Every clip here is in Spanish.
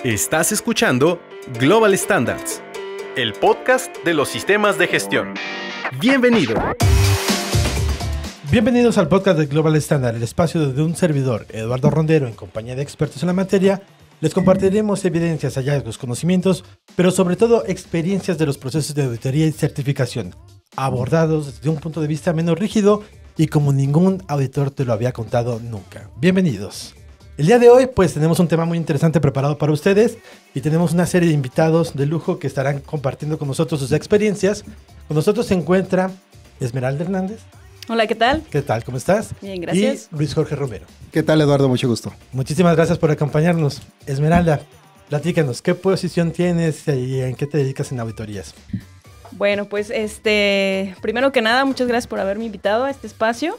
Estás escuchando Global Standards, el podcast de los sistemas de gestión. Bienvenido. Bienvenidos al podcast de Global Standard, el espacio de un servidor, Eduardo Rondero, en compañía de expertos en la materia. Les compartiremos evidencias, hallazgos, conocimientos, pero sobre todo experiencias de los procesos de auditoría y certificación, abordados desde un punto de vista menos rígido y como ningún auditor te lo había contado nunca. Bienvenidos. El día de hoy pues tenemos un tema muy interesante preparado para ustedes y tenemos una serie de invitados de lujo que estarán compartiendo con nosotros sus experiencias. Con nosotros se encuentra Esmeralda Hernández. Hola, ¿qué tal? ¿Qué tal? ¿Cómo estás? Bien, gracias. Y Luis Jorge Romero. ¿Qué tal, Eduardo? Mucho gusto. Muchísimas gracias por acompañarnos. Esmeralda, platícanos, ¿qué posición tienes y en qué te dedicas en auditorías? Bueno, pues primero que nada, muchas gracias por haberme invitado a este espacio.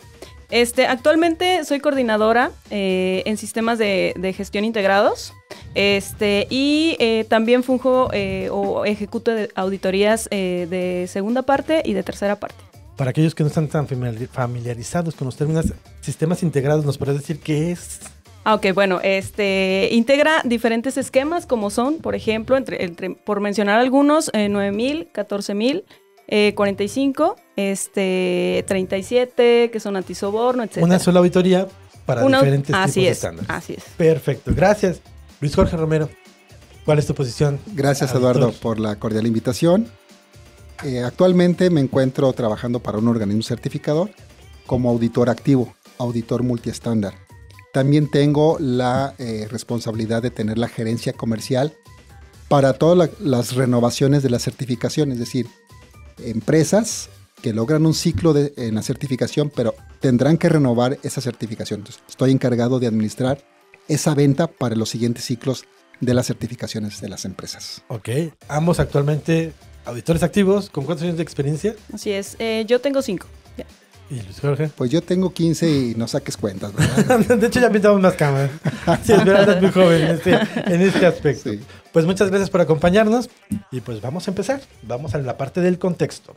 Actualmente soy coordinadora en sistemas de gestión integrados y también funjo o ejecuto auditorías de segunda parte y de tercera parte. Para aquellos que no están tan familiarizados con los términos sistemas integrados, ¿nos podrías decir qué es? Ok, bueno, integra diferentes esquemas como son, por ejemplo, por mencionar algunos, 9000, 14000, 45, 37, que son antisoborno, etc. Una sola auditoría para diferentes tipos de estándares. Así es. Perfecto, gracias. Luis Jorge Romero, ¿cuál es tu posición? Gracias, Eduardo, por la cordial invitación. Actualmente me encuentro trabajando para un organismo certificador como auditor activo, auditor multiestándar. También tengo la responsabilidad de tener la gerencia comercial para todas las renovaciones de la certificación, es decir, empresas que logran un ciclo en la certificación, pero tendrán que renovar esa certificación. Entonces, estoy encargado de administrar esa venta para los siguientes ciclos de las certificaciones de las empresas. Ok, ambos actualmente auditores activos, ¿con cuántos años de experiencia? Así es, yo tengo 5. ¿Y Luis Jorge? Pues yo tengo 15 y no saques cuentas, ¿verdad? De hecho ya pintamos más cámaras. Sí, Esmeralda es muy joven en este aspecto. Sí. Pues muchas gracias por acompañarnos y pues vamos a empezar. Vamos a la parte del contexto.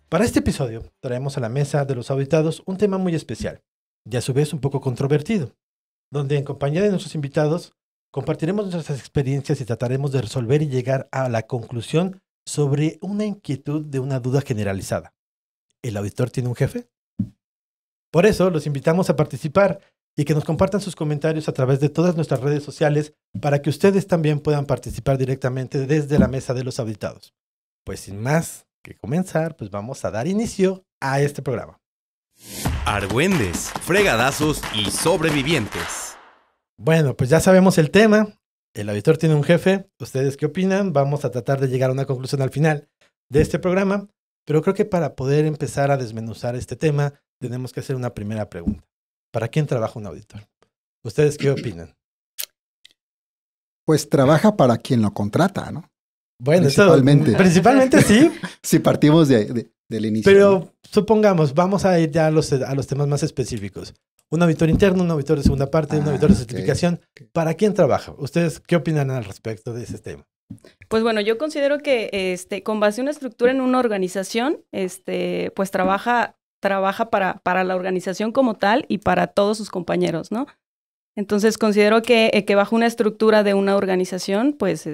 Para este episodio traemos a la mesa de los auditados un tema muy especial y a su vez un poco controvertido, donde en compañía de nuestros invitados compartiremos nuestras experiencias y trataremos de resolver y llegar a la conclusión sobre una inquietud de una duda generalizada. ¿El auditor tiene un jefe? Por eso los invitamos a participar y que nos compartan sus comentarios a través de todas nuestras redes sociales para que ustedes también puedan participar directamente desde la mesa de los auditados. Pues sin más que comenzar, pues vamos a dar inicio a este programa. Argüendes, fregadazos y sobrevivientes. Bueno, pues ya sabemos el tema. El auditor tiene un jefe. ¿Ustedes qué opinan? Vamos a tratar de llegar a una conclusión al final de este programa, pero creo que para poder empezar a desmenuzar este tema, tenemos que hacer una primera pregunta. ¿Para quién trabaja un auditor? ¿Ustedes qué opinan? Pues trabaja para quien lo contrata, ¿no? Bueno, principalmente sí. Si partimos del inicio. Pero ¿no? supongamos, vamos a ir ya a los temas más específicos. Un auditor interno, un auditor de segunda parte, un auditor de certificación. Okay. ¿Para quién trabaja? ¿Ustedes qué opinan al respecto de ese tema? Pues bueno, yo considero que con base en una estructura en una organización, pues trabaja para la organización como tal y para todos sus compañeros, ¿no? Entonces considero que bajo una estructura de una organización, pues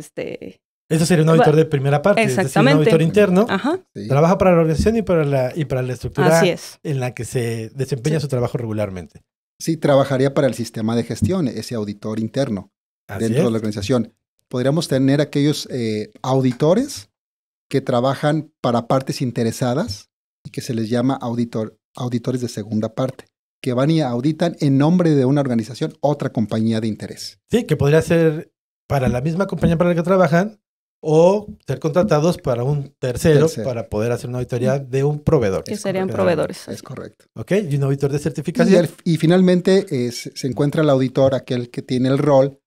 Eso sería un auditor de primera parte. Exactamente. Es decir, un auditor interno. Ajá. Sí. Trabaja para la organización y para la estructura Así es. en la que se desempeña su trabajo regularmente. Sí, trabajaría para el sistema de gestión, ese auditor interno dentro de la organización. Podríamos tener aquellos auditores que trabajan para partes interesadas y que se les llama auditores de segunda parte, que van y auditan en nombre de una organización, otra compañía de interés. Sí, que podría ser para la misma compañía para la que trabajan o ser contratados para un tercero. Para poder hacer una auditoría de un proveedor. Que serían proveedores. Es correcto. Ok, y un auditor de certificación. Y finalmente se encuentra el auditor, aquel que tiene el rol,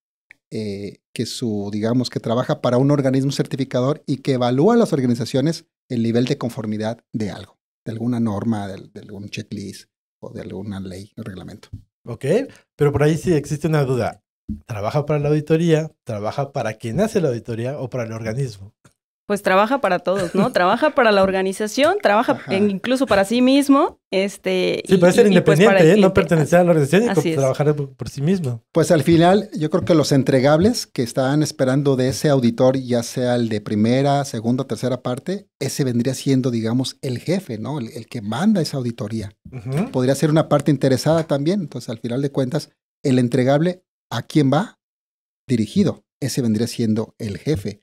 que trabaja para un organismo certificador y que evalúa a las organizaciones el nivel de conformidad de algo, de alguna norma, de algún checklist o de alguna ley o reglamento. Ok, pero por ahí sí existe una duda. ¿Trabaja para la auditoría? ¿Trabaja para quien hace la auditoría o para el organismo? Pues trabaja para todos, ¿no? Trabaja para la organización, trabaja incluso para sí mismo. Sí, puede ser independiente, no pertenecer a la organización y trabajar por sí mismo. Pues al final, yo creo que los entregables que están esperando de ese auditor, ya sea el de primera, segunda, tercera parte, ese vendría siendo, digamos, el jefe, ¿no? El que manda esa auditoría. Podría ser una parte interesada también. Entonces, al final de cuentas, el entregable, ¿a quién va? Dirigido. Ese vendría siendo el jefe.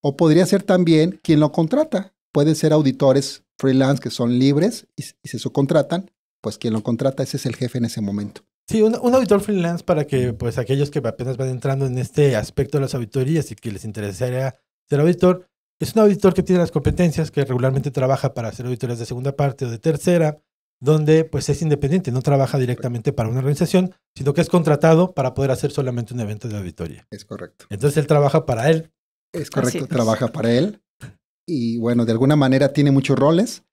O podría ser también quien lo contrata. Pueden ser auditores freelance que son libres y se subcontratan, pues quien lo contrata, ese es el jefe en ese momento. Sí, un auditor freelance para que pues aquellos que apenas van entrando en este aspecto de las auditorías y que les interesaría ser auditor, es un auditor que tiene las competencias, que regularmente trabaja para hacer auditorías de segunda parte o de tercera, donde pues es independiente, no trabaja directamente para una organización, sino que es contratado para poder hacer solamente un evento de auditoría. Es correcto. Entonces él trabaja para él. Es correcto, trabaja para él. Y bueno, de alguna manera tiene muchos roles,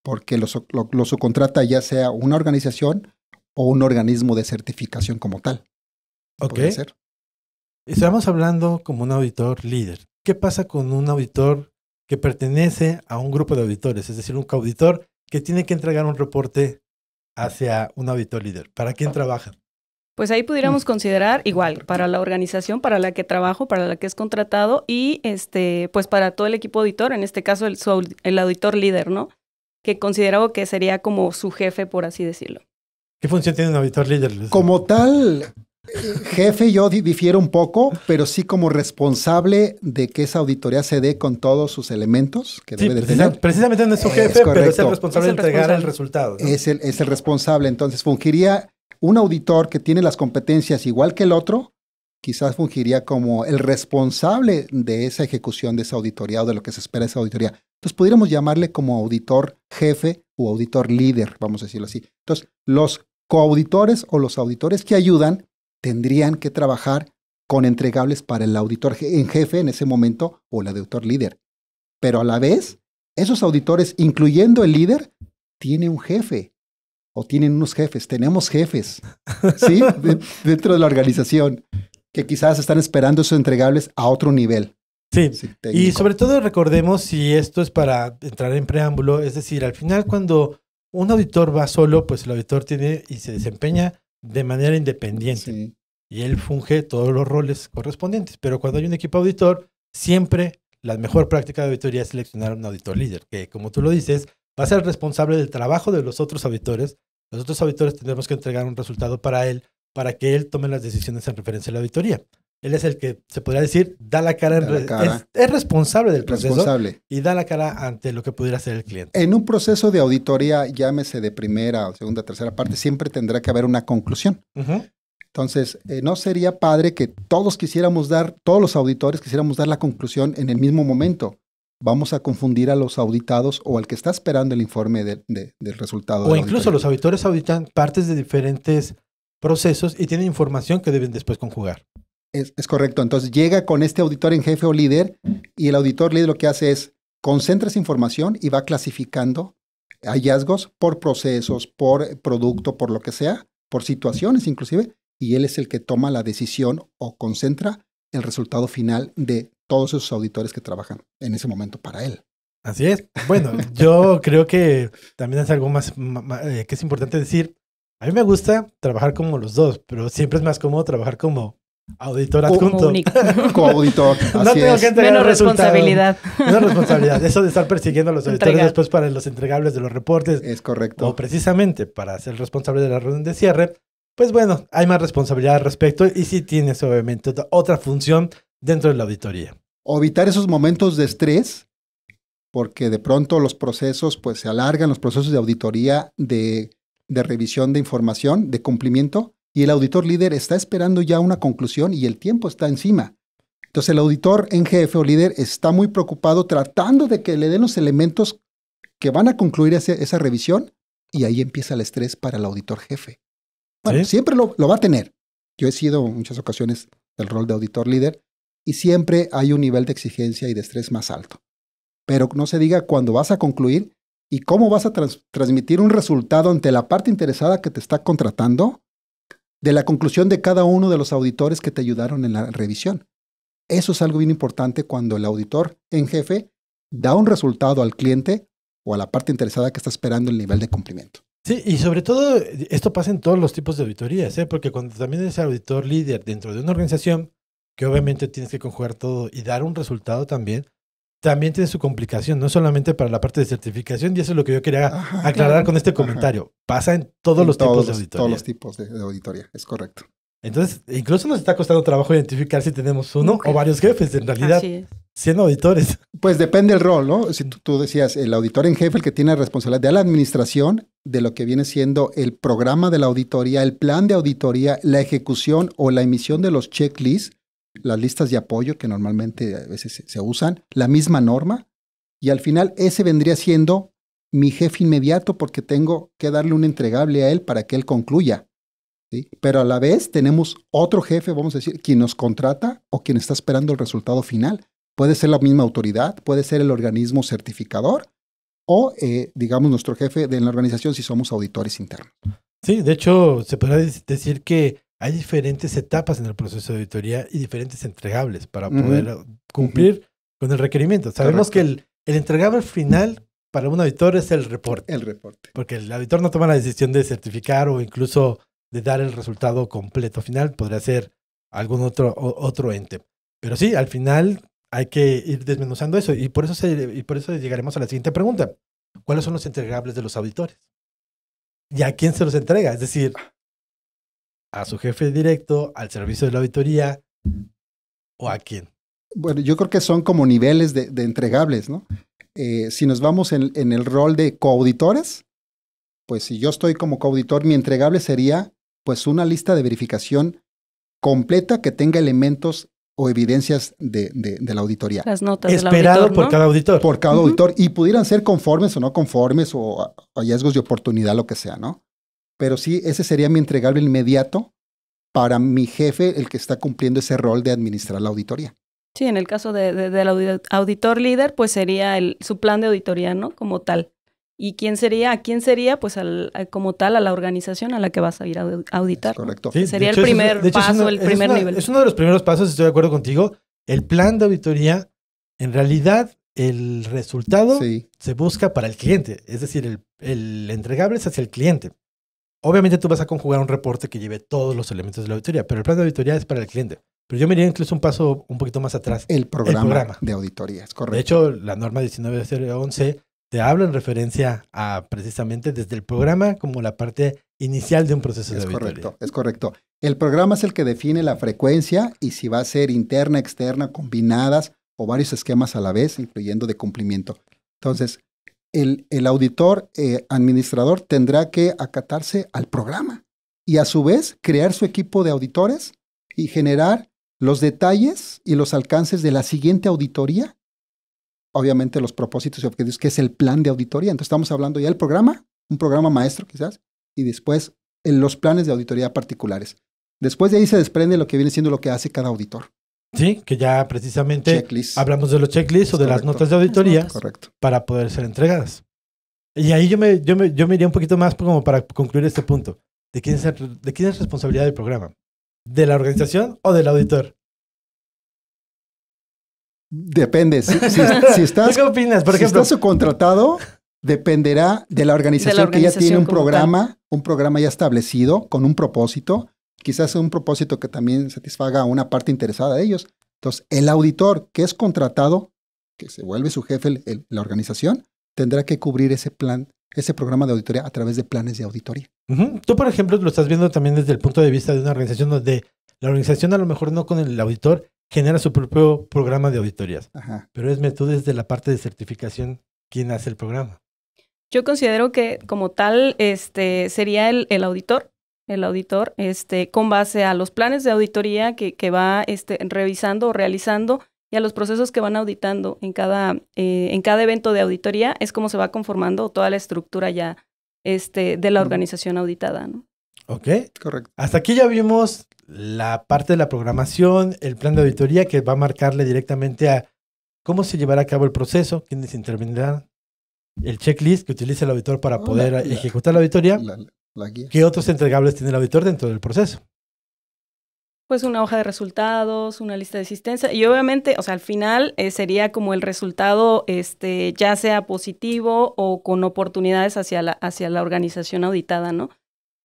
porque lo subcontrata ya sea una organización o un organismo de certificación como tal. Ok. Estamos hablando como un auditor líder. ¿Qué pasa con un auditor que pertenece a un grupo de auditores? Es decir, un coauditor que tiene que entregar un reporte hacia un auditor líder. ¿Para quién trabaja? Pues ahí pudiéramos considerar igual para la organización para la que trabajo, para la que es contratado y pues para todo el equipo auditor, en este caso el auditor líder, ¿no? Que considero que sería como su jefe, por así decirlo. ¿Qué función tiene un auditor líder? Como tal, jefe yo difiero un poco, pero sí como responsable de que esa auditoría se dé con todos sus elementos que debe de tener. Precisamente no es su jefe, pero es el responsable de entregar el resultado, ¿no? Es el responsable, entonces fungiría un auditor que tiene las competencias igual que el otro, quizás fungiría como el responsable de esa ejecución de esa auditoría o de lo que se espera de esa auditoría. Entonces, podríamos llamarle como auditor jefe o auditor líder, vamos a decirlo así. Entonces, los coauditores o los auditores que ayudan tendrían que trabajar con entregables para el auditor en jefe en ese momento o el auditor líder. Pero a la vez, esos auditores, incluyendo el líder, tiene un jefe. O tienen unos jefes, tenemos jefes, ¿sí? Dentro de la organización, que quizás están esperando esos entregables a otro nivel. Sí, y sobre todo recordemos, si esto es para entrar en preámbulo, es decir, al final cuando un auditor va solo, pues el auditor tiene y se desempeña de manera independiente. Sí. Y él funge todos los roles correspondientes. Pero cuando hay un equipo auditor, siempre la mejor práctica de auditoría es seleccionar a un auditor líder, que como tú lo dices, va a ser responsable del trabajo de los otros auditores. Los otros auditores tendremos que entregar un resultado para él, para que él tome las decisiones en referencia a la auditoría. Él es el que, se podría decir, da la cara, es responsable del proceso y da la cara ante lo que pudiera ser el cliente. En un proceso de auditoría, llámese de primera o segunda, tercera parte, siempre tendrá que haber una conclusión. Entonces, ¿no sería padre que todos los auditores quisiéramos dar la conclusión en el mismo momento? Vamos a confundir a los auditados o al que está esperando el informe del resultado. O incluso los auditores auditan partes de diferentes procesos y tienen información que deben después conjugar. Es correcto. Entonces llega con este auditor en jefe o líder y el auditor líder lo que hace es concentra esa información y va clasificando hallazgos por procesos, por producto, por lo que sea, por situaciones inclusive, y él es el que toma la decisión o concentra el resultado final de todos esos auditores que trabajan en ese momento para él. Así es. Bueno, yo creo que también es algo más que es importante decir. A mí me gusta trabajar como los dos, pero siempre es más cómodo trabajar como auditor adjunto. Coauditor. No tengo que entregar menos responsabilidad. Menos responsabilidad. Eso de estar persiguiendo a los auditores después para los entregables de los reportes. Es correcto. O precisamente para ser responsable de la reunión de cierre. Pues bueno, hay más responsabilidad al respecto y sí tienes obviamente otra función dentro de la auditoría. O evitar esos momentos de estrés, porque de pronto los procesos pues se alargan, los procesos de auditoría, de revisión de información, de cumplimiento, y el auditor líder está esperando ya una conclusión y el tiempo está encima. Entonces el auditor en jefe o líder está muy preocupado tratando de que le den los elementos que van a concluir esa revisión y ahí empieza el estrés para el auditor jefe. Bueno, ¿sí? Siempre lo va a tener. Yo he sido en muchas ocasiones del rol de auditor líder y siempre hay un nivel de exigencia y de estrés más alto. Pero no se diga cuando vas a concluir y cómo vas a transmitir un resultado ante la parte interesada que te está contratando de la conclusión de cada uno de los auditores que te ayudaron en la revisión. Eso es algo bien importante cuando el auditor en jefe da un resultado al cliente o a la parte interesada que está esperando el nivel de cumplimiento. Sí, y sobre todo esto pasa en todos los tipos de auditorías, ¿eh? Porque cuando también eres auditor líder dentro de una organización, que obviamente tienes que conjugar todo y dar un resultado también tiene su complicación, no solamente para la parte de certificación, y eso es lo que yo quería aclarar con este comentario. Pasa en todos los tipos de auditoría. Todos los tipos de auditoría, es correcto. Entonces, incluso nos está costando trabajo identificar si tenemos uno o varios jefes, en realidad, siendo auditores. Pues depende del rol, ¿no? Si tú decías, el auditor en jefe, el que tiene responsabilidad de la administración, de lo que viene siendo el programa de la auditoría, el plan de auditoría, la ejecución o la emisión de los checklists, las listas de apoyo que normalmente a veces se usan, la misma norma, y al final ese vendría siendo mi jefe inmediato porque tengo que darle un entregable a él para que él concluya. ¿Sí? Pero a la vez tenemos otro jefe, vamos a decir, quien nos contrata o quien está esperando el resultado final. Puede ser la misma autoridad, puede ser el organismo certificador o, digamos, nuestro jefe de la organización si somos auditores internos. Sí, de hecho, se podría decir que hay diferentes etapas en el proceso de auditoría y diferentes entregables para poder cumplir con el requerimiento. Sabemos que el entregable final para un auditor es el reporte. El reporte. Porque el auditor no toma la decisión de certificar o incluso de dar el resultado completo final. Podría ser algún otro ente. Pero sí, al final hay que ir desmenuzando eso. Y por eso llegaremos a la siguiente pregunta. ¿Cuáles son los entregables de los auditores? ¿Y a quién se los entrega? Es decir, ¿a su jefe directo, al servicio de la auditoría o a quién? Bueno, yo creo que son como niveles de entregables, ¿no? Si nos vamos en el rol de coauditores, pues si yo estoy como coauditor, mi entregable sería pues una lista de verificación completa que tenga elementos o evidencias de la auditoría. Las notas esperado del auditor, por cada auditor. Por cada auditor. Y pudieran ser conformes o no conformes o hallazgos de oportunidad, lo que sea, ¿no? Pero sí, ese sería mi entregable inmediato para mi jefe, el que está cumpliendo ese rol de administrar la auditoría. Sí, en el caso del auditor líder, pues sería su plan de auditoría, ¿no? Como tal. ¿Y quién sería? ¿A quién sería? Pues como tal, a la organización a la que vas a ir a auditar. Es correcto. Sí, sería el primer paso, el primer nivel. Es uno de los primeros pasos, estoy de acuerdo contigo. El plan de auditoría, en realidad, el resultado se busca para el cliente. Es decir, el entregable es hacia el cliente. Obviamente tú vas a conjugar un reporte que lleve todos los elementos de la auditoría, pero el plan de auditoría es para el cliente. Pero yo me iría incluso un paso un poquito más atrás. El programa de auditoría, es correcto. De hecho, la norma 19.011 te habla en referencia a precisamente desde el programa como la parte inicial de un proceso de auditoría. Es correcto. El programa es el que define la frecuencia y si va a ser interna, externa, combinadas o varios esquemas a la vez, incluyendo de cumplimiento. Entonces, el auditor administrador tendrá que acatarse al programa y a su vez crear su equipo de auditores y generar los detalles y los alcances de la siguiente auditoría. Obviamente los propósitos y objetivos, que es el plan de auditoría. Entonces estamos hablando ya del programa, un programa maestro quizás, y después los planes de auditoría particulares. Después de ahí se desprende lo que viene siendo lo que hace cada auditor. Sí, que ya precisamente hablamos de los checklists o de las notas de auditoría para poder ser entregadas. Y ahí yo me iría un poquito más como para concluir este punto. ¿De quién es responsabilidad del programa? ¿De la organización o del auditor? Depende. Si estás, ¿qué opinas? Por ejemplo, si estás subcontratado, dependerá de la organización que ya tiene un programa ya establecido con un propósito. Quizás un propósito que también satisfaga a una parte interesada de ellos. Entonces, el auditor que es contratado, que se vuelve su jefe la organización, tendrá que cubrir ese plan, ese programa de auditoría a través de planes de auditoría. Tú, por ejemplo, lo estás viendo también desde el punto de vista de una organización donde la organización a lo mejor no con el auditor genera su propio programa de auditorías. Ajá. Pero es tú desde la parte de certificación, ¿quién hace el programa? Yo considero que como tal sería el auditor. El auditor, con base a los planes de auditoría que va revisando o realizando y a los procesos que van auditando en cada evento de auditoría, es como se va conformando toda la estructura ya de la organización auditada, ¿no? Ok. Correcto. Hasta aquí ya vimos la parte de la programación, el plan de auditoría que va a marcarle directamente a cómo se llevará a cabo el proceso, quiénes intervendrán, el checklist que utiliza el auditor para poder ejecutar la auditoría. La guía. ¿Qué otros entregables tiene el auditor dentro del proceso? Pues una hoja de resultados, una lista de asistencia y obviamente, o sea, al final sería como el resultado, ya sea positivo o con oportunidades hacia la organización auditada, ¿no?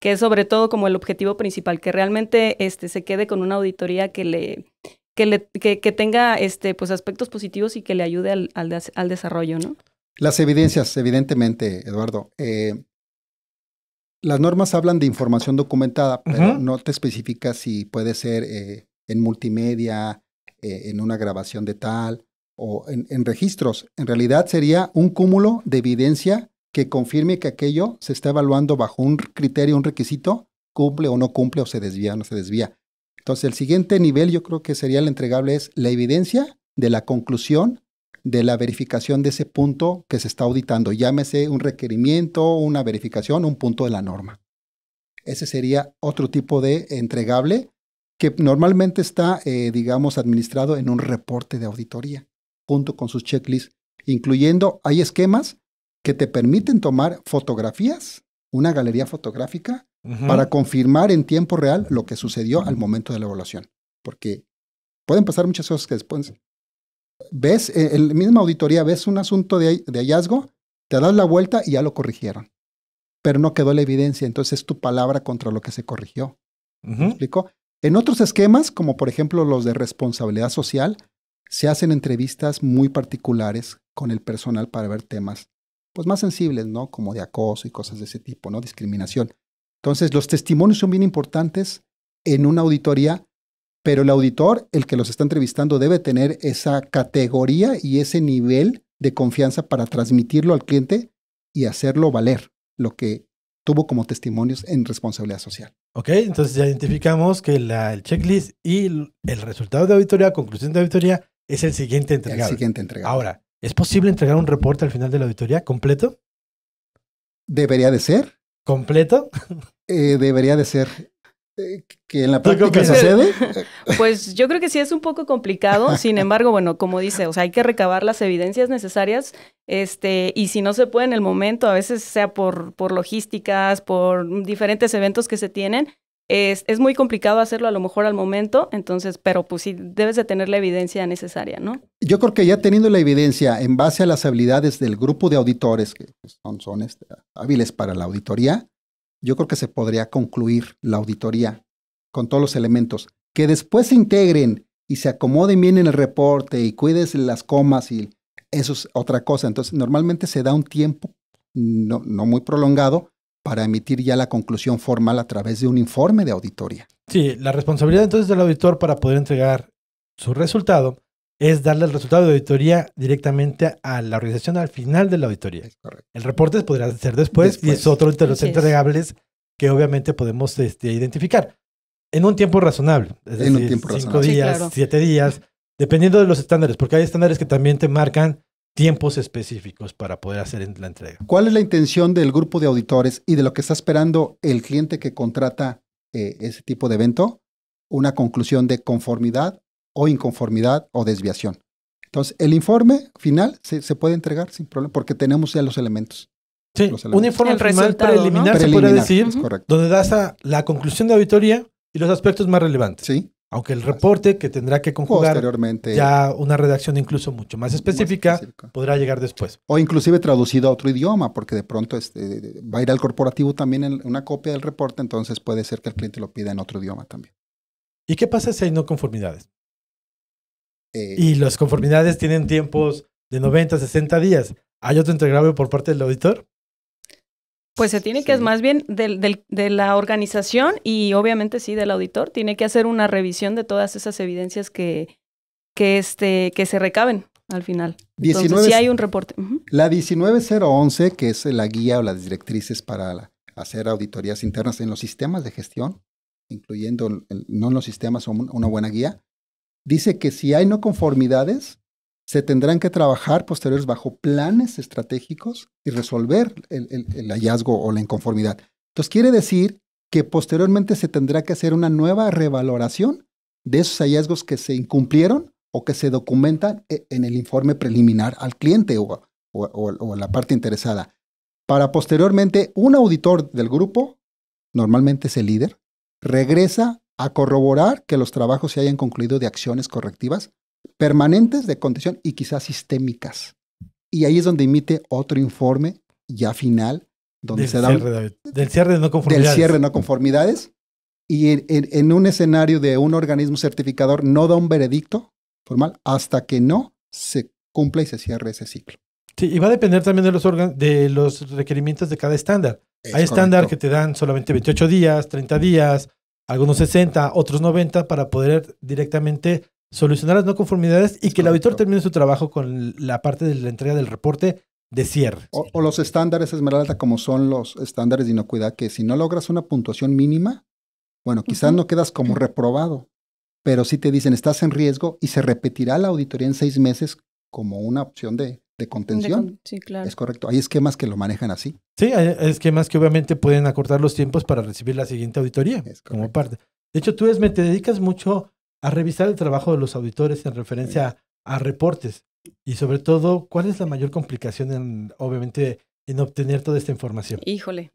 Que es sobre todo como el objetivo principal, que realmente se quede con una auditoría que tenga pues aspectos positivos y que le ayude al desarrollo, ¿no? Las evidencias, evidentemente, Eduardo. Las normas hablan de información documentada, pero no te especifica si puede ser en multimedia, en una grabación de tal o en registros. En realidad sería un cúmulo de evidencia que confirme que aquello se está evaluando bajo un criterio, un requisito, cumple o no cumple, o se desvía o no se desvía. Entonces, el siguiente nivel yo creo que sería el entregable es la evidencia de la conclusión de la verificación de ese punto que se está auditando. Llámese un requerimiento, una verificación, un punto de la norma. Ese sería otro tipo de entregable que normalmente está, digamos, administrado en un reporte de auditoría, junto con sus checklists, incluyendo, hay esquemas que te permiten tomar fotografías, una galería fotográfica, para confirmar en tiempo real lo que sucedió al momento de la evaluación. Porque pueden pasar muchas cosas que después ves, en la misma auditoría, ves un asunto de hallazgo, te das la vuelta y ya lo corrigieron. Pero no quedó la evidencia, entonces es tu palabra contra lo que se corrigió. ¿Me explico? En otros esquemas, como por ejemplo los de responsabilidad social, se hacen entrevistas muy particulares con el personal para ver temas pues más sensibles, ¿no? Como de acoso y cosas de ese tipo, ¿no? Discriminación. Entonces, los testimonios son bien importantes en una auditoría, pero el auditor, el que los está entrevistando, debe tener esa categoría y ese nivel de confianza para transmitirlo al cliente y hacerlo valer lo que tuvo como testimonios en responsabilidad social. Ok, entonces ya identificamos que el checklist y el resultado de auditoría, conclusión de auditoría, es el siguiente entregable. El siguiente entregable. Ahora, ¿es posible entregar un reporte al final de la auditoría completo? Debería de ser. ¿Completo? Debería de ser. ¿Que en la práctica sucede? Pues yo creo que sí es un poco complicado, sin embargo, bueno, como dice, o sea, hay que recabar las evidencias necesarias, y si no se puede en el momento, a veces sea por logísticas, por diferentes eventos que se tienen, es muy complicado hacerlo a lo mejor al momento, entonces, pero pues sí debes de tener la evidencia necesaria, ¿no? Yo creo que ya teniendo la evidencia en base a las habilidades del grupo de auditores, que son hábiles para la auditoría, yo creo que se podría concluir la auditoría con todos los elementos. Que después se integren y se acomoden bien en el reporte y cuides las comas, y eso es otra cosa. Entonces, normalmente se da un tiempo no muy prolongado para emitir ya la conclusión formal a través de un informe de auditoría. Sí, la responsabilidad entonces del auditor para poder entregar su resultado es darle el resultado de auditoría directamente a la organización al final de la auditoría. Es correcto. El reporte podrá ser después y es otro de los entregables que obviamente podemos identificar en un tiempo razonable. Es decir, un tiempo 5 razonable. días, Sí, claro. 7 días, dependiendo de los estándares, porque hay estándares que también te marcan tiempos específicos para poder hacer la entrega. ¿Cuál es la intención del grupo de auditores y de lo que está esperando el cliente que contrata ese tipo de evento? Una conclusión de conformidad o inconformidad o desviación. Entonces, el informe final se puede entregar sin problema porque tenemos ya los elementos. Sí, un informe El final resultado, preliminar, ¿no? se puede decir, es correcto. donde das la conclusión de auditoría y los aspectos más relevantes. Sí. Aunque el reporte que tendrá que conjugar Posteriormente, ya una redacción incluso mucho más específica podrá llegar después. O inclusive traducido a otro idioma, porque de pronto va a ir al corporativo también en una copia del reporte, entonces puede ser que el cliente lo pida en otro idioma también. ¿Y qué pasa si hay no conformidades? Y las conformidades tienen tiempos de 90 a 60 días. ¿Hay otro entregable por parte del auditor? Pues se tiene que, es más bien de la organización y obviamente sí del auditor, tiene que hacer una revisión de todas esas evidencias que se recaben al final. Entonces sí hay un reporte. La 19011, que es la guía o las directrices para hacer auditorías internas en los sistemas de gestión, incluyendo no en los sistemas, una buena guía, dice que si hay no conformidades, se tendrán que trabajar posteriores bajo planes estratégicos y resolver el hallazgo o la inconformidad. Entonces quiere decir que posteriormente se tendrá que hacer una nueva revaloración de esos hallazgos que se incumplieron o que se documentan en el informe preliminar al cliente o a la parte interesada. Para posteriormente un auditor del grupo, normalmente es el líder, regresa a corroborar que los trabajos se hayan concluido de acciones correctivas permanentes de contención y quizás sistémicas. Y ahí es donde emite otro informe ya final, donde Del se da del cierre de no conformidades. del cierre de no conformidades. Y en un escenario de un organismo certificador no da un veredicto formal hasta que no se cumpla y se cierre ese ciclo. Sí, y va a depender también de los requerimientos de cada estándar. Es Hay estándar correcto. que te dan solamente 28 días, 30 días, algunos 60, otros 90 para poder directamente solucionar las no conformidades y Es que el auditor correcto. termine su trabajo con la parte de la entrega del reporte de cierre. O los estándares, Esmeralda, como son los estándares de inocuidad, que si no logras una puntuación mínima, bueno, quizás no quedas como reprobado, pero sí te dicen estás en riesgo y se repetirá la auditoría en 6 meses como una opción de contención. Sí, claro. Es correcto. Hay esquemas que lo manejan así. Sí, hay esquemas que obviamente pueden acortar los tiempos para recibir la siguiente auditoría Es como correcto. parte. De hecho, tú, Esme, te dedicas mucho a revisar el trabajo de los auditores en referencia a reportes y sobre todo, ¿cuál es la mayor complicación obviamente, en obtener toda esta información? Híjole.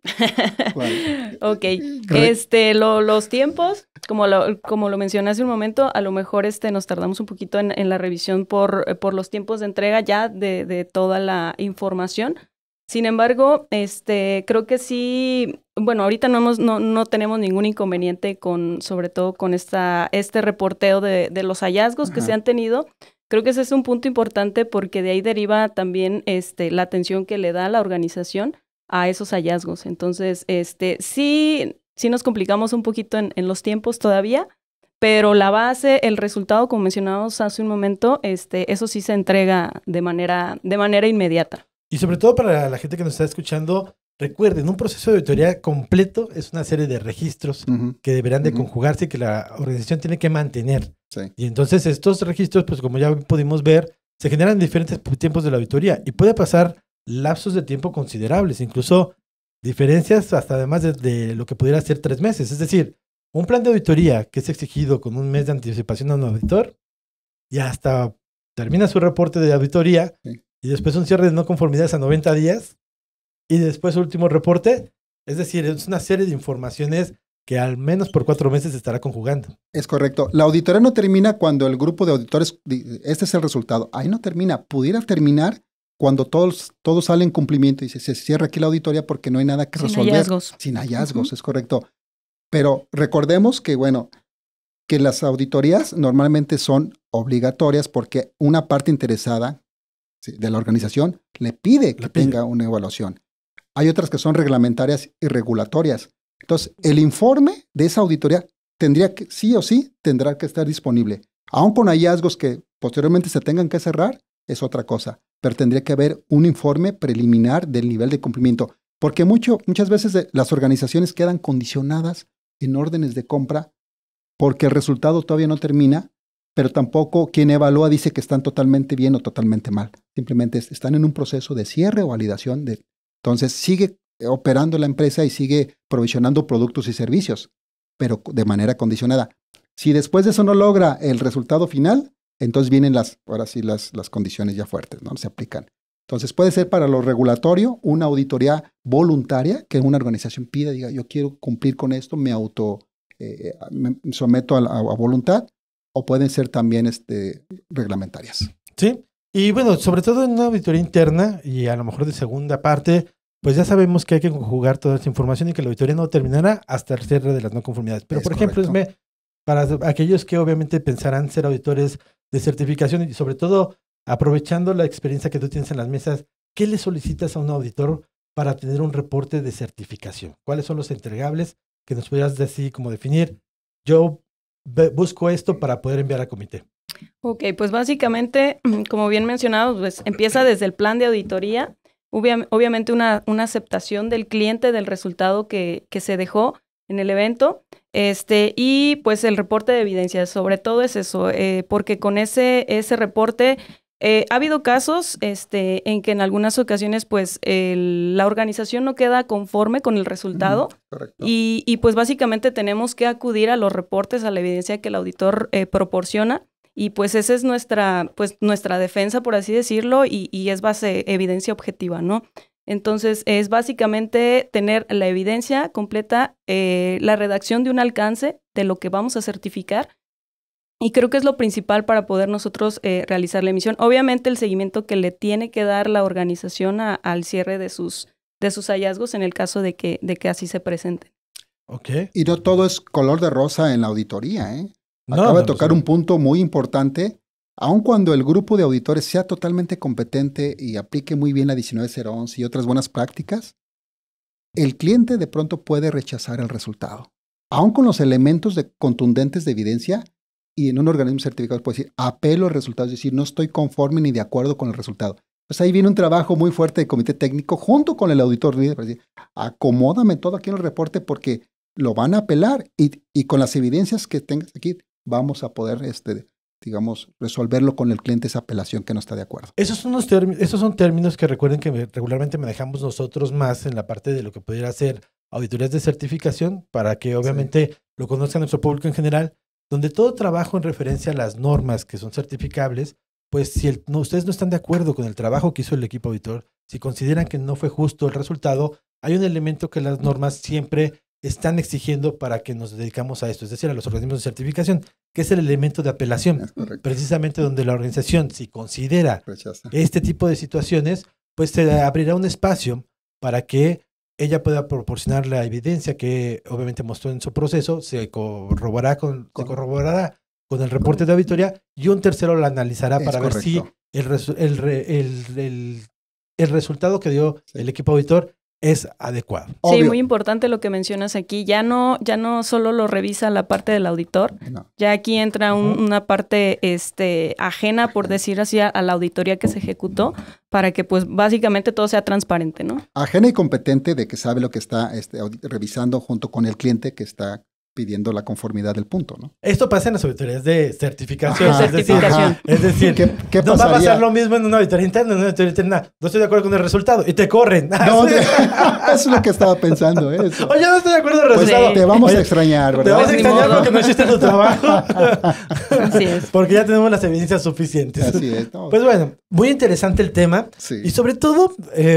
¿Cuál? Ok. Los tiempos, como lo mencioné hace un momento, a lo mejor nos tardamos un poquito en la revisión por los tiempos de entrega ya de toda la información. Sin embargo, creo que sí, bueno, ahorita no tenemos ningún inconveniente sobre todo con este reporteo de los hallazgos que Ajá. se han tenido. Creo que ese es un punto importante porque de ahí deriva también la atención que le da la organización a esos hallazgos. Entonces, sí nos complicamos un poquito en los tiempos todavía, pero la base, el resultado, como mencionábamos hace un momento, eso sí se entrega de manera inmediata. Y sobre todo para la gente que nos está escuchando, recuerden, un proceso de auditoría completo es una serie de registros Ujú. que deberán de Ujú. conjugarse y que la organización tiene que mantener. Sí. Y entonces estos registros, pues como ya pudimos ver, se generan en diferentes tiempos de la auditoría y puede pasar lapsos de tiempo considerables, incluso diferencias hasta además de lo que pudiera ser 3 meses. Es decir, un plan de auditoría que es exigido con un mes de anticipación a un auditor y hasta termina su reporte de auditoría Sí. y después un cierre de no conformidades a 90 días y después su último reporte. Es decir, es una serie de informaciones que al menos por 4 meses se estará conjugando. Es correcto. La auditoría no termina cuando el grupo de auditores, este es el resultado. Ahí no termina. Pudiera terminar cuando todo sale en cumplimiento y se cierra aquí la auditoría porque no hay nada que Sin resolver. hallazgos. Sin hallazgos, es correcto. Pero recordemos que, bueno, que las auditorías normalmente son obligatorias porque una parte interesada de la organización le pide que tenga una evaluación. Hay otras que son reglamentarias y regulatorias. Entonces, el informe de esa auditoría tendría que, sí o sí, tendrá que estar disponible. Aún con hallazgos que posteriormente se tengan que cerrar, es otra cosa. Pero tendría que haber un informe preliminar del nivel de cumplimiento. Porque muchas veces las organizaciones quedan condicionadas en órdenes de compra porque el resultado todavía no termina, pero tampoco quien evalúa dice que están totalmente bien o totalmente mal. Simplemente están en un proceso de cierre o validación. Entonces sigue operando la empresa y sigue provisionando productos y servicios, pero de manera condicionada. Si después de eso no logra el resultado final, entonces vienen ahora sí las condiciones ya fuertes, ¿no? Se aplican. Entonces puede ser para lo regulatorio una auditoría voluntaria que una organización pida, diga, yo quiero cumplir con esto, me someto a voluntad, o pueden ser también reglamentarias. Sí, y bueno, sobre todo en una auditoría interna y a lo mejor de segunda parte, pues ya sabemos que hay que conjugar toda esa información y que la auditoría no terminará hasta el cierre de las no conformidades. Pero, por ejemplo, para aquellos que obviamente pensarán ser auditores de certificación y sobre todo aprovechando la experiencia que tú tienes en las mesas, ¿qué le solicitas a un auditor para tener un reporte de certificación? ¿Cuáles son los entregables que nos pudieras decir, como definir? Yo busco esto para poder enviar al comité. Ok, pues básicamente, como bien mencionado, pues empieza desde el plan de auditoría. Obviamente una aceptación del cliente del resultado que se dejó en el evento, y pues el reporte de evidencia, sobre todo es eso, porque con ese reporte ha habido casos en que en algunas ocasiones pues la organización no queda conforme con el resultado. Correcto. Y pues básicamente tenemos que acudir a los reportes, a la evidencia que el auditor proporciona. Y pues esa es nuestra defensa, por así decirlo, y es evidencia objetiva, ¿no? Entonces, es básicamente tener la evidencia completa, la redacción de un alcance de lo que vamos a certificar. Y creo que es lo principal para poder nosotros realizar la emisión. Obviamente, el seguimiento que le tiene que dar la organización al cierre de sus hallazgos en el caso de que así se presenten. Ok. Y no todo es color de rosa en la auditoría, ¿eh? No, Acaba de no, tocar un punto muy importante. Aun cuando el grupo de auditores sea totalmente competente y aplique muy bien la 19011 y otras buenas prácticas, el cliente de pronto puede rechazar el resultado. Aun con los elementos contundentes de evidencia, y en un organismo certificado puede decir, apelo al resultado, es decir, no estoy conforme ni de acuerdo con el resultado. Pues ahí viene un trabajo muy fuerte de comité técnico junto con el auditor líder para decir, acomódame todo aquí en el reporte porque lo van a apelar y con las evidencias que tengas aquí vamos a poder, digamos, resolverlo con el cliente esa apelación que no está de acuerdo. Esos son términos que recuerden que regularmente manejamos nosotros más en la parte de lo que pudiera ser auditorías de certificación para que obviamente lo conozca nuestro público en general, donde todo trabajo en referencia a las normas que son certificables, pues si ustedes no están de acuerdo con el trabajo que hizo el equipo auditor, si consideran que no fue justo el resultado, hay un elemento que las normas siempre están exigiendo para que nos dedicamos a esto, es decir, a los organismos de certificación, que es el elemento de apelación, precisamente donde la organización, si considera este tipo de situaciones, pues se abrirá un espacio para que ella pueda proporcionar la evidencia que obviamente mostró en su proceso, se corroborará con el reporte de auditoría y un tercero lo analizará para ver si el resultado que dio el equipo auditor es adecuado. Sí, Obvio. muy importante lo que mencionas aquí. Ya no solo lo revisa la parte del auditor, ya aquí entra una parte ajena, por decir así, a la auditoría que se ejecutó, para que pues básicamente todo sea transparente, ¿no? Ajena y competente de que sabe lo que está revisando junto con el cliente que está pidiendo la conformidad del punto, ¿no? Esto pasa en las auditorías de certificación. Ajá, certificación. Es decir, ¿Qué no va a pasaría? pasar lo mismo en una auditoría interna. En una auditoría interna, no estoy de acuerdo con el resultado y te corren. No, eso es lo que estaba pensando. Eso. Oye, no estoy de acuerdo con el Pues resultado. te vamos Oye, a extrañar, Te ¿verdad? vas a extrañar porque no hiciste tu trabajo. Así es. Porque ya tenemos las evidencias suficientes. Así es. No. Pues bueno, muy interesante el tema. Sí. Y sobre todo,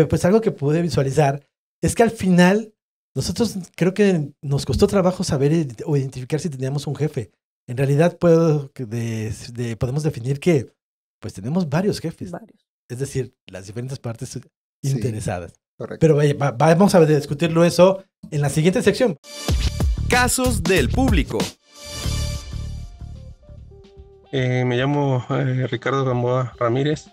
pues algo que pude visualizar es que al final nosotros creo que nos costó trabajo saber o identificar si teníamos un jefe. En realidad podemos definir que pues tenemos varios jefes. Es decir, las diferentes partes interesadas. Correcto. Pero vamos a discutirlo eso en la siguiente sección. Casos del público. Me llamo Ricardo Gamboa Ramírez.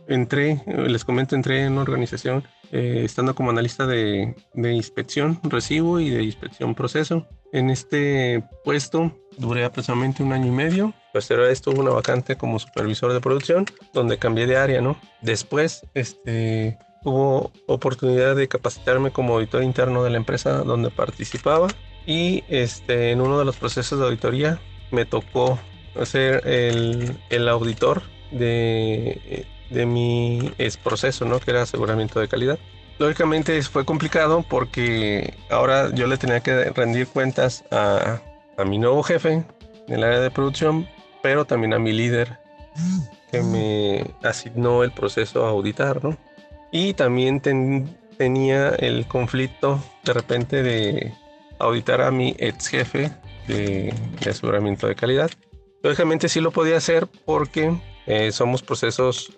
Entré en una organización estando como analista de inspección recibo y de inspección proceso. En este puesto duré aproximadamente 1 año y medio. Posterior a esto hubo una vacante como supervisor de producción, donde cambié de área, ¿no? Después hubo oportunidad de capacitarme como auditor interno de la empresa donde participaba y en uno de los procesos de auditoría me tocó ser el auditor de mi proceso, ¿no? Que era aseguramiento de calidad. Lógicamente fue complicado porque ahora yo le tenía que rendir cuentas a mi nuevo jefe en el área de producción, pero también a mi líder que me asignó el proceso a auditar, ¿no? Y también tenía el conflicto de repente de auditar a mi ex jefe de aseguramiento de calidad. Lógicamente sí lo podía hacer porque somos procesos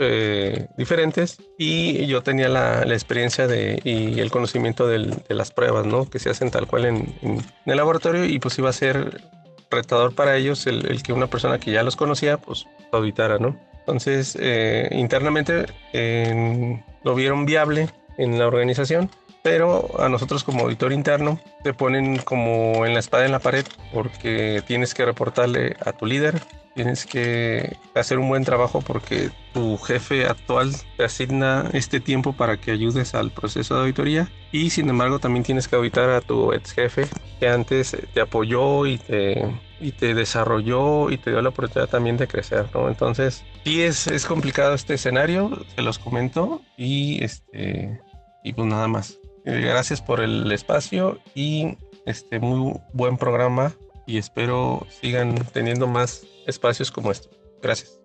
diferentes y yo tenía la experiencia y el conocimiento de las pruebas, ¿no? Que se hacen tal cual en el laboratorio y pues iba a ser retador para ellos el que una persona que ya los conocía pues auditara, ¿no? Entonces internamente lo vieron viable en la organización, pero a nosotros como auditor interno te ponen como en la espada en la pared porque tienes que reportarle a tu líder, tienes que hacer un buen trabajo porque tu jefe actual te asigna este tiempo para que ayudes al proceso de auditoría y sin embargo también tienes que auditar a tu ex jefe que antes te apoyó y te desarrolló y te dio la oportunidad también de crecer, ¿no? Entonces sí es complicado este escenario, se los comento y pues nada más. Gracias por el espacio y muy buen programa y espero sigan teniendo más espacios como este. Gracias.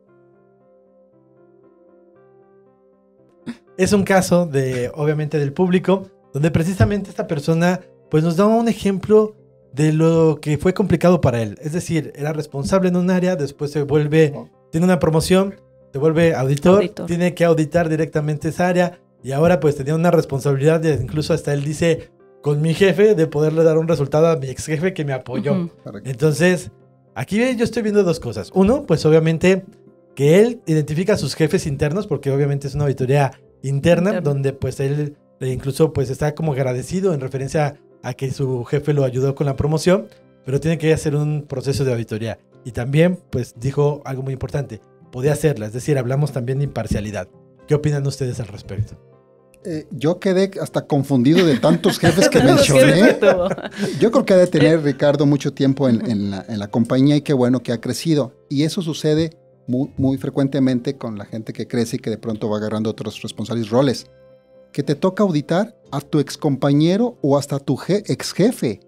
es un caso obviamente, del público, donde precisamente esta persona pues nos da un ejemplo de lo que fue complicado para él. Es decir, era responsable en un área, después tiene una promoción, se vuelve auditor, tiene que auditar directamente esa área, y ahora pues tenía una responsabilidad de, incluso hasta él dice, con mi jefe, de poderle dar un resultado a mi ex jefe que me apoyó. Entonces, aquí yo estoy viendo dos cosas. Uno, pues obviamente que él identifica a sus jefes internos, porque obviamente es una auditoría interna, donde pues él incluso pues está como agradecido en referencia a que su jefe lo ayudó con la promoción, pero tiene que hacer un proceso de auditoría. Y también pues dijo algo muy importante, podía hacerla, es decir, hablamos también de imparcialidad. ¿Qué opinan ustedes al respecto? Yo quedé hasta confundido de tantos jefes que mencioné. Yo creo que ha de tener Ricardo mucho tiempo en la compañía, y qué bueno que ha crecido. Y eso sucede muy frecuentemente con la gente que crece y que de pronto va agarrando otros responsables roles. Que te toca auditar a tu ex compañero o hasta tu ex jefe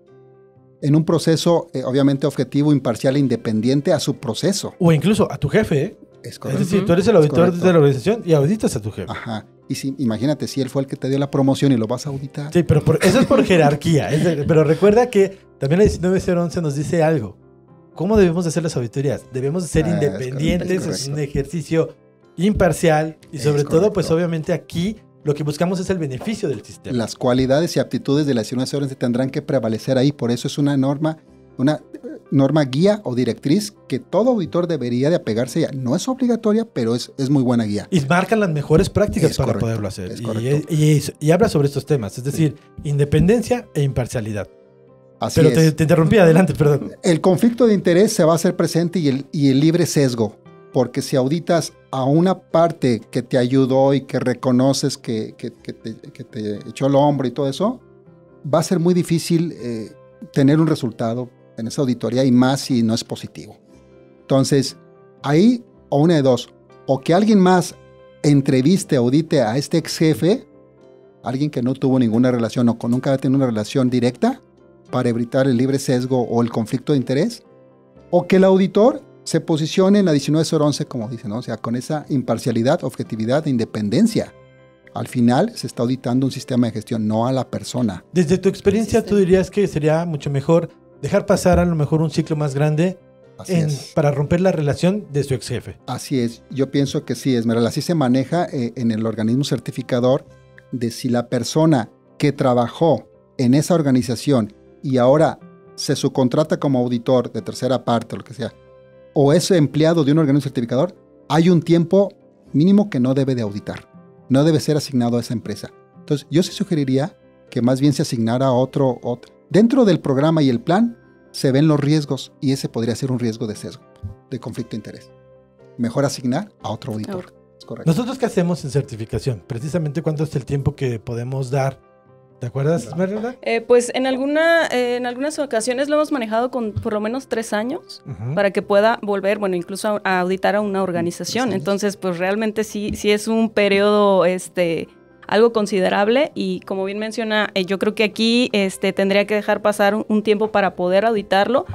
en un proceso obviamente objetivo, imparcial e independiente a su proceso. O incluso a tu jefe, ¿eh? Es correcto. Es decir, tú eres el auditor de la organización y auditas a tu jefe. Ajá. Y si, imagínate, si él fue el que te dio la promoción y lo vas a auditar. Sí, pero eso es por jerarquía. Pero recuerda que también la 19011 nos dice algo. ¿Cómo debemos de hacer las auditorías? Debemos de ser independientes, es un ejercicio imparcial y sobre todo, pues obviamente aquí lo que buscamos es el beneficio del sistema. Las cualidades y aptitudes de la 19011 tendrán que prevalecer ahí. Por eso es una norma guía o directriz que todo auditor debería de apegarse a. No es obligatoria, pero es muy buena guía. Y marcan las mejores prácticas para poderlo hacer. Y habla sobre estos temas, es decir, independencia e imparcialidad. Así pero es. Te interrumpí, adelante, perdón. El conflicto de interés se va a hacer presente y el libre sesgo, porque si auditas a una parte que te ayudó y que reconoces que te echó el hombro y todo eso, va a ser muy difícil tener un resultado en esa auditoría, y más si no es positivo. Entonces, ahí, o una de dos, o que alguien más entreviste, audite a este ex jefe, alguien que no tuvo ninguna relación o que nunca ha tenido una relación directa, para evitar el libre sesgo o el conflicto de interés, o que el auditor se posicione en la 19011, como dicen, ¿no? O sea, con esa imparcialidad, objetividad e independencia. Al final se está auditando un sistema de gestión, no a la persona. Desde tu experiencia, ¿tú dirías que sería mucho mejor dejar pasar a lo mejor un ciclo más grande para romper la relación de su ex jefe? Así es, yo pienso que sí, Esmeralda. Así se maneja en el organismo certificador, de si la persona que trabajó en esa organización y ahora se subcontrata como auditor de tercera parte o lo que sea, o es empleado de un organismo certificador, hay un tiempo mínimo que no debe de auditar, no debe ser asignado a esa empresa. Entonces yo sí sugeriría que más bien se asignara a otro. Dentro del programa y el plan se ven los riesgos, y ese podría ser un riesgo de sesgo, de conflicto de interés. Mejor asignar a otro auditor. Es correcto. ¿Nosotros qué hacemos en certificación? Precisamente, ¿cuánto es el tiempo que podemos dar? ¿Te acuerdas, Esmeralda? Pues en algunas ocasiones lo hemos manejado con por lo menos 3 años para que pueda volver, bueno, incluso a auditar a una organización. Entonces, pues realmente sí es un periodo algo considerable, y como bien menciona, yo creo que aquí tendría que dejar pasar un tiempo para poder auditarlo,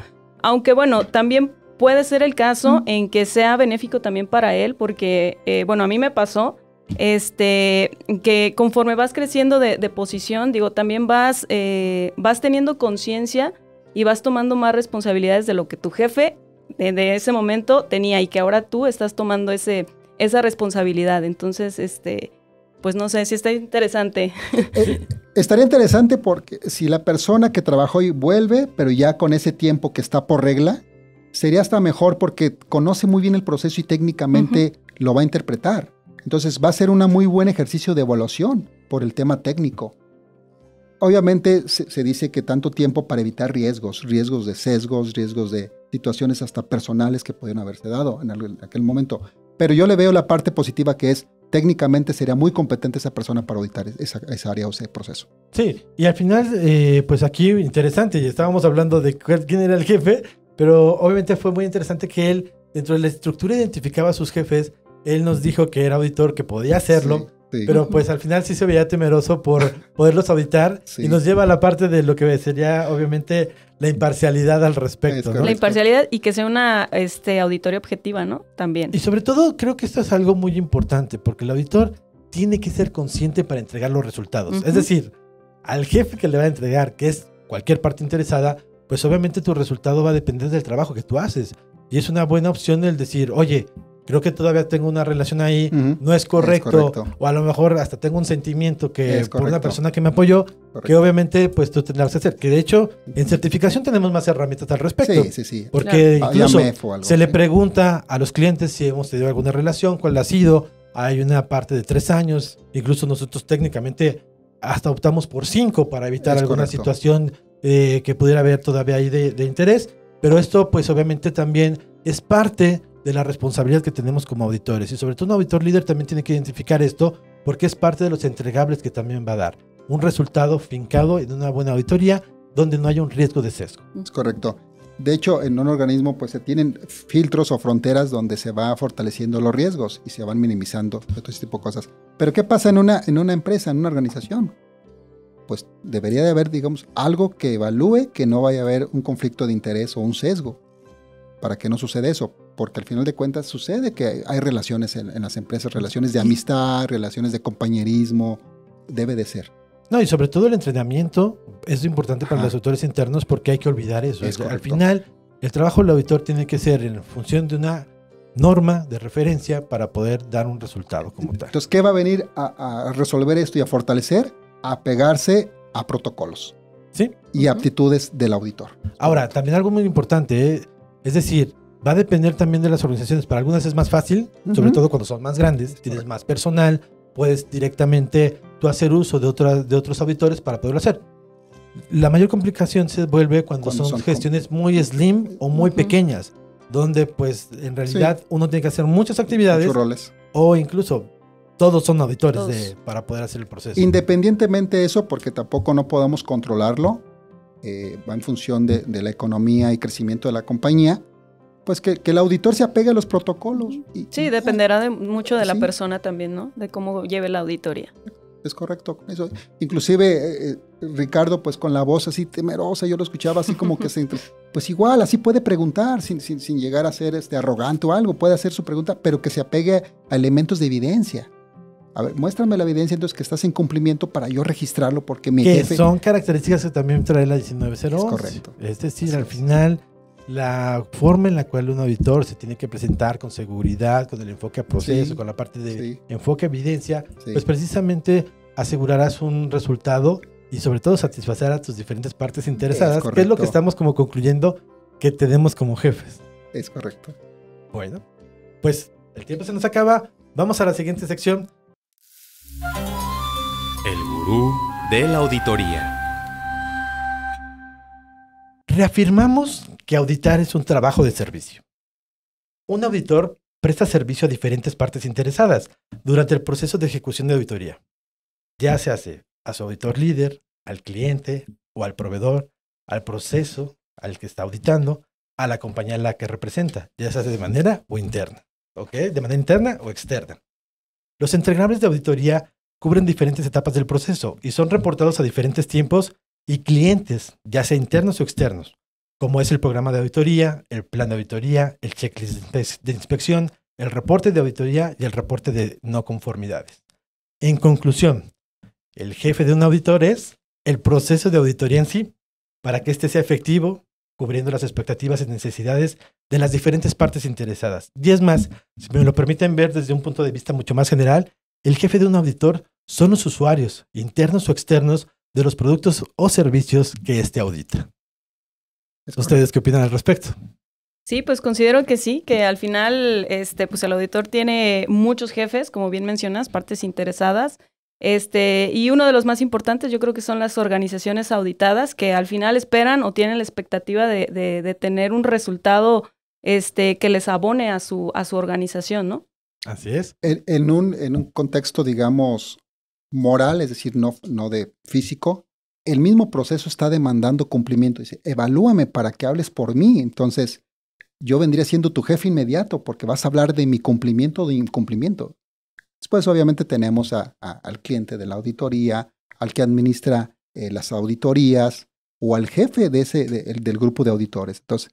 aunque bueno, también puede ser el caso en que sea benéfico también para él, porque bueno, a mí me pasó que conforme vas creciendo de posición, digo, también vas teniendo conciencia y vas tomando más responsabilidades de lo que tu jefe de ese momento tenía, y que ahora tú estás tomando esa responsabilidad. Entonces, pues no sé, si está interesante. Estaría interesante, porque si la persona que trabajó y vuelve, pero ya con ese tiempo que está por regla, sería hasta mejor, porque conoce muy bien el proceso y técnicamente lo va a interpretar. Entonces va a ser un muy buen ejercicio de evaluación por el tema técnico. Obviamente se dice que tanto tiempo para evitar riesgos de sesgos, riesgos de situaciones hasta personales que pueden haberse dado en aquel momento. Pero yo le veo la parte positiva, que es técnicamente sería muy competente esa persona para auditar esa área o ese proceso. Sí, y al final, pues aquí interesante, y estábamos hablando de quién era el jefe, pero obviamente fue muy interesante que él, dentro de la estructura, identificaba a sus jefes. Él nos dijo que era auditor, que podía hacerlo, pero pues al final sí se veía temeroso por poderlos auditar, y nos lleva a la parte de lo que sería obviamente la imparcialidad al respecto, ¿no? La imparcialidad, y que sea una auditoría objetiva, ¿no? También. Y sobre todo creo que esto es algo muy importante, porque el auditor tiene que ser consciente para entregar los resultados. Es decir, al jefe que le va a entregar, que es cualquier parte interesada, pues obviamente tu resultado va a depender del trabajo que tú haces. Y es una buena opción el decir, oye, creo que todavía tengo una relación ahí, no es correcto, o a lo mejor hasta tengo un sentimiento que por una persona que me apoyó, que obviamente pues tú tendrás que hacer. Que de hecho, en certificación tenemos más herramientas al respecto. Sí. Porque incluso se le pregunta a los clientes si hemos tenido alguna relación, cuál ha sido. Hay una parte de 3 años, incluso nosotros técnicamente hasta optamos por 5 para evitar alguna situación que pudiera haber todavía ahí de interés. Pero esto pues obviamente también es parte de la responsabilidad que tenemos como auditores, y sobre todo un auditor líder también tiene que identificar esto, porque es parte de los entregables que también va a dar un resultado fincado en una buena auditoría donde no haya un riesgo de sesgo. Es correcto. De hecho, en un organismo pues se tienen filtros o fronteras donde se va fortaleciendo los riesgos y se van minimizando todo este tipo de cosas. Pero ¿qué pasa en una empresa, en una organización? Pues debería de haber, digamos, algo que evalúe que no vaya a haber un conflicto de interés o un sesgo para que no suceda eso, porque al final de cuentas sucede que hay relaciones en las empresas, relaciones de amistad, relaciones de compañerismo, debe de ser. No, y sobre todo el entrenamiento es importante para los auditores internos, porque hay que olvidar eso. Al final, el trabajo del auditor tiene que ser en función de una norma de referencia para poder dar un resultado como tal. Entonces, ¿qué va a venir a resolver esto y a fortalecer? A pegarse a protocolos. Sí. Y aptitudes del auditor. Ahora, también algo muy importante, es decir, va a depender también de las organizaciones. Para algunas es más fácil, sobre todo cuando son más grandes, tienes más personal, puedes directamente tú hacer uso de otros auditores para poderlo hacer. La mayor complicación se vuelve cuando son gestiones muy slim o muy pequeñas, donde pues en realidad uno tiene que hacer muchas actividades. Muchos roles. O incluso todos son auditores para poder hacer el proceso. Independientemente de eso, porque tampoco no podemos controlarlo, va en función de la economía y crecimiento de la compañía, pues que el auditor se apegue a los protocolos. Dependerá mucho de la persona también, ¿no? De cómo lleve la auditoría. Es correcto. Eso. Inclusive, Ricardo, pues con la voz así temerosa, yo lo escuchaba así como que pues igual, así puede preguntar, sin llegar a ser arrogante o algo, puede hacer su pregunta, pero que se apegue a elementos de evidencia. A ver, muéstrame la evidencia entonces que estás en cumplimiento para yo registrarlo, porque mi jefe... Que son características que también trae la 19011. Es correcto. Es decir, al final, la forma en la cual un auditor se tiene que presentar con seguridad, con el enfoque a proceso, con la parte de enfoque a evidencia, pues precisamente asegurarás un resultado y sobre todo satisfacer a tus diferentes partes interesadas, que es lo que estamos como concluyendo que tenemos como jefes. Es correcto. Bueno, pues el tiempo se nos acaba. Vamos a la siguiente sección. El gurú de la auditoría. Reafirmamos que auditar es un trabajo de servicio. Un auditor presta servicio a diferentes partes interesadas durante el proceso de ejecución de auditoría. Ya se hace a su auditor líder, al cliente o al proveedor, al proceso al que está auditando, a la compañía a la que representa, ya se hace de manera o interna, ¿ok? De manera interna o externa. Los entregables de auditoría cubren diferentes etapas del proceso y son reportados a diferentes tiempos y clientes, ya sea internos o externos, como es el programa de auditoría, el plan de auditoría, el checklist de inspección, el reporte de auditoría y el reporte de no conformidades. En conclusión, el jefe de un auditor es el proceso de auditoría en sí, para que éste sea efectivo, cubriendo las expectativas y necesidades de las diferentes partes interesadas. Y es más, si me lo permiten ver desde un punto de vista mucho más general, el jefe de un auditor son los usuarios, internos o externos, de los productos o servicios que éste audita. ¿Ustedes qué opinan al respecto? Sí, pues considero que sí, que al final pues el auditor tiene muchos jefes, como bien mencionas, partes interesadas. Y uno de los más importantes yo creo que son las organizaciones auditadas, que al final esperan o tienen la expectativa de tener un resultado que les abone a su organización, ¿no? Así es. En un contexto, digamos, moral, es decir, no de físico, el mismo proceso está demandando cumplimiento. Dice, evalúame para que hables por mí. Entonces, yo vendría siendo tu jefe inmediato porque vas a hablar de mi cumplimiento o de incumplimiento. Después, obviamente, tenemos al cliente de la auditoría, al que administra las auditorías o al jefe del grupo de auditores. Entonces,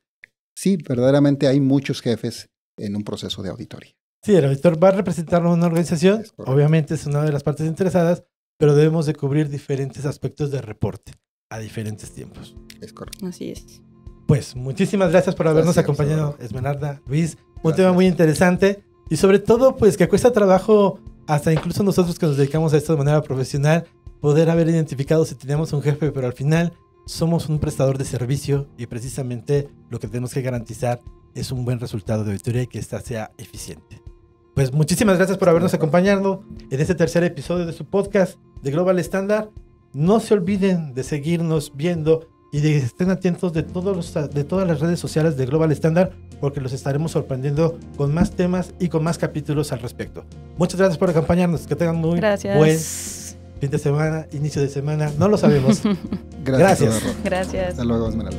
sí, verdaderamente hay muchos jefes en un proceso de auditoría. Sí, el auditor va a representar a una organización, Es correcto. obviamente es una de las partes interesadas, pero debemos de cubrir diferentes aspectos de reporte a diferentes tiempos. Es correcto. Así es. Pues muchísimas gracias por habernos Gracias, acompañado, Eduardo. Esmeralda, Luis. Un Gracias. tema muy interesante y sobre todo pues que cuesta trabajo hasta incluso nosotros que nos dedicamos a esto de manera profesional poder haber identificado si teníamos un jefe, pero al final somos un prestador de servicio y precisamente lo que tenemos que garantizar es un buen resultado de auditoría y que ésta sea eficiente. Pues muchísimas gracias por habernos acompañado en este tercer episodio de su podcast de Global Standard. No se olviden de seguirnos viendo y de estén atentos de todas las redes sociales de Global Standard porque los estaremos sorprendiendo con más temas y con más capítulos al respecto. Muchas gracias por acompañarnos. Que tengan muy Gracias. buen fin de semana, inicio de semana. No lo sabemos. Gracias. Eduardo. Gracias. Hasta luego, Esmeralda.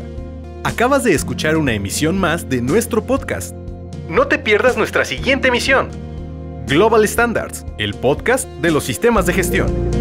Acabas de escuchar una emisión más de nuestro podcast. No te pierdas nuestra siguiente emisión. Global Standards, el podcast de los sistemas de gestión.